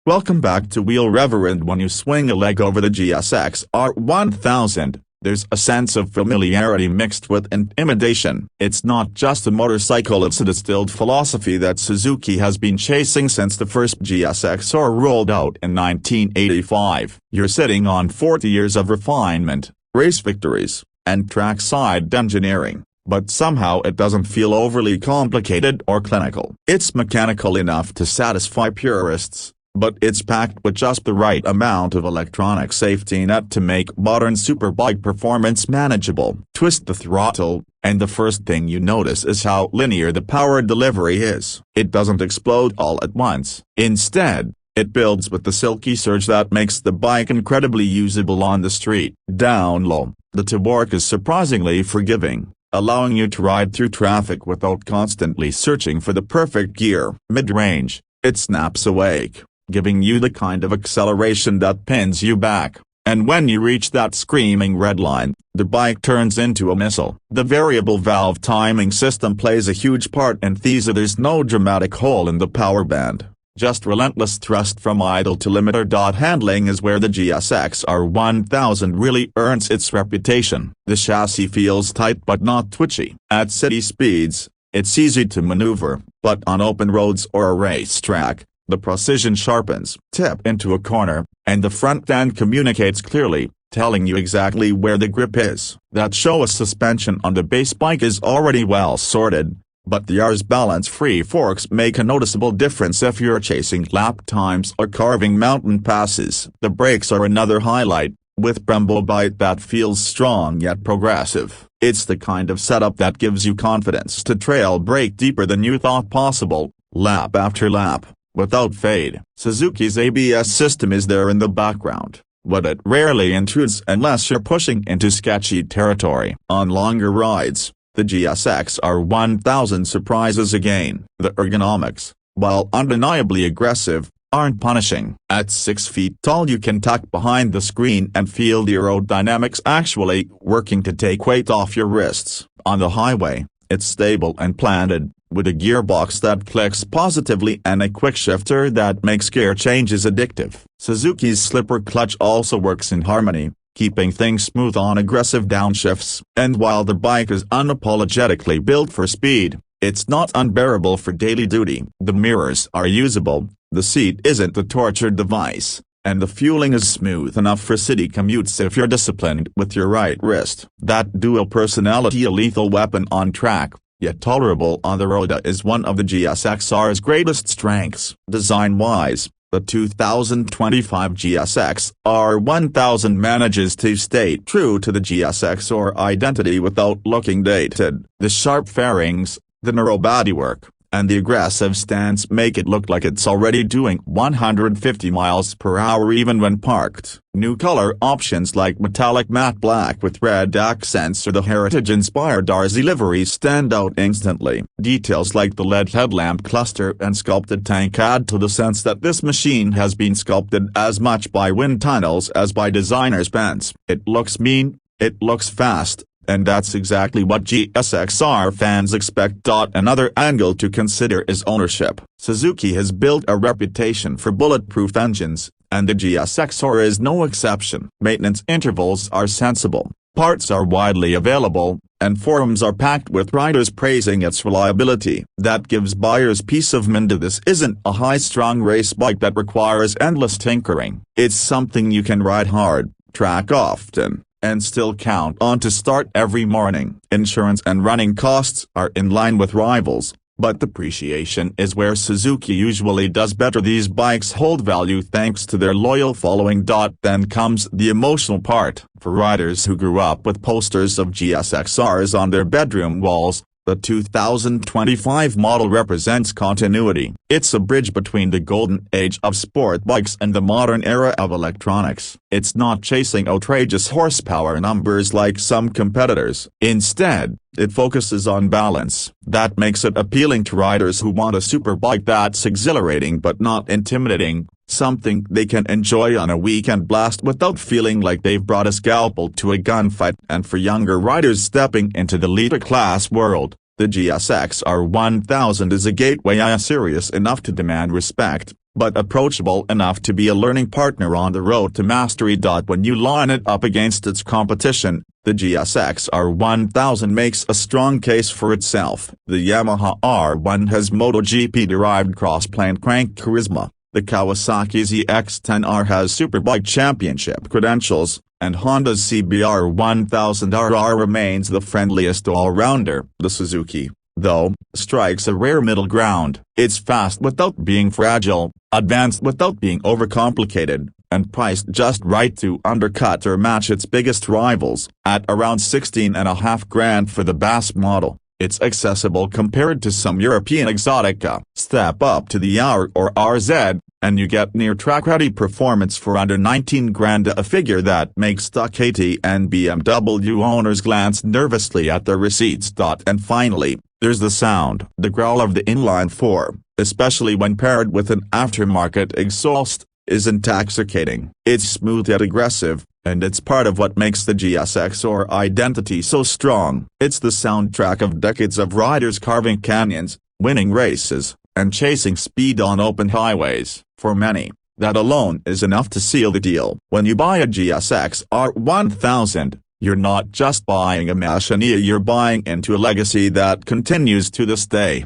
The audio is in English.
Welcome back to Wheel Rever, and when you swing a leg over the GSXR1000, there's a sense of familiarity mixed with intimidation. It's not just a motorcycle, it's a distilled philosophy that Suzuki has been chasing since the first GSXR rolled out in 1985. You're sitting on 40 years of refinement, race victories, and trackside engineering. But somehow it doesn't feel overly complicated or clinical. It's mechanical enough to satisfy purists, but it's packed with just the right amount of electronic safety net to make modern superbike performance manageable. Twist the throttle, and the first thing you notice is how linear the power delivery is. It doesn't explode all at once. Instead, it builds with the silky surge that makes the bike incredibly usable on the street. Down low, the torque is surprisingly forgiving, allowing you to ride through traffic without constantly searching for the perfect gear. Mid-range, it snaps awake, giving you the kind of acceleration that pins you back, and when you reach that screaming red line, the bike turns into a missile. The variable valve timing system plays a huge part in these. There's no dramatic hole in the power band, just relentless thrust from idle to limiter. Handling is where the GSXR1000 really earns its reputation. The chassis feels tight but not twitchy. At city speeds, it's easy to maneuver, but on open roads or a racetrack, the precision sharpens. Tip into a corner, and the front end communicates clearly, telling you exactly where the grip is. That show suspension on the base bike is already well sorted, but the R's balance-free forks make a noticeable difference if you're chasing lap times or carving mountain passes. The brakes are another highlight, with Brembo bite that feels strong yet progressive. It's the kind of setup that gives you confidence to trail brake deeper than you thought possible, lap after lap, without fade. Suzuki's ABS system is there in the background, but it rarely intrudes unless you're pushing into sketchy territory. On longer rides, the GSXR1000 surprises again. The ergonomics, while undeniably aggressive, aren't punishing. At 6 feet tall you can tuck behind the screen and feel the aerodynamics actually working to take weight off your wrists. On the highway, it's stable and planted, with a gearbox that clicks positively and a quick shifter that makes gear changes addictive. Suzuki's slipper clutch also works in harmony, keeping things smooth on aggressive downshifts. And while the bike is unapologetically built for speed, it's not unbearable for daily duty. The mirrors are usable, the seat isn't a torture device, and the fueling is smooth enough for city commutes if you're disciplined with your right wrist. That dual personality, a lethal weapon on track, yet tolerable on the road, is one of the GSXR's greatest strengths. Design-wise, the 2025 GSXR1000 manages to stay true to the GSXR identity without looking dated. The sharp fairings, the narrow bodywork, and the aggressive stance make it look like it's already doing 150 miles per hour even when parked. New color options like metallic matte black with red accents or the heritage-inspired RZ livery stand out instantly. Details like the LED headlamp cluster and sculpted tank add to the sense that this machine has been sculpted as much by wind tunnels as by designer's pens. It looks mean, it looks fast, and that's exactly what GSXR fans expect. Another angle to consider is ownership. Suzuki has built a reputation for bulletproof engines, and the GSXR is no exception. Maintenance intervals are sensible, parts are widely available, and forums are packed with riders praising its reliability. That gives buyers peace of mind. This isn't a high-strung race bike that requires endless tinkering. It's something you can ride hard, track often, and still count on to start every morning. Insurance and running costs are in line with rivals, but depreciation is where Suzuki usually does better. These bikes hold value thanks to their loyal following. Then comes the emotional part. For riders who grew up with posters of GSXRs on their bedroom walls, the 2025 model represents continuity. It's a bridge between the golden age of sport bikes and the modern era of electronics. It's not chasing outrageous horsepower numbers like some competitors. Instead, it focuses on balance. That makes it appealing to riders who want a superbike that's exhilarating but not intimidating, something they can enjoy on a weekend blast without feeling like they've brought a scalpel to a gunfight. And for younger riders stepping into the leader class world, The GSXR1000 is a gateway serious enough to demand respect, but approachable enough to be a learning partner on the road to mastery. When you line it up against its competition, the GSXR1000 makes a strong case for itself. The Yamaha R1 has MotoGP-derived cross-plane crank charisma, the Kawasaki ZX-10R has Superbike championship credentials, and Honda's CBR1000RR remains the friendliest all-rounder. The Suzuki, though, strikes a rare middle ground. It's fast without being fragile, advanced without being overcomplicated, and priced just right to undercut or match its biggest rivals. At around $16.5 for the base model, it's accessible compared to some European exotica. Step up to the R or RZ, and you get near track-ready performance for under $19, a figure that makes Ducati and BMW owners glance nervously at their receipts. And finally, there's the sound. The growl of the inline-four, especially when paired with an aftermarket exhaust, is intoxicating. It's smooth yet aggressive, and it's part of what makes the GSXR identity so strong. It's the soundtrack of decades of riders carving canyons, winning races, and chasing speed on open highways. For many, that alone is enough to seal the deal. When you buy a GSXR1000, you're not just buying a machine, you're buying into a legacy that continues to this day.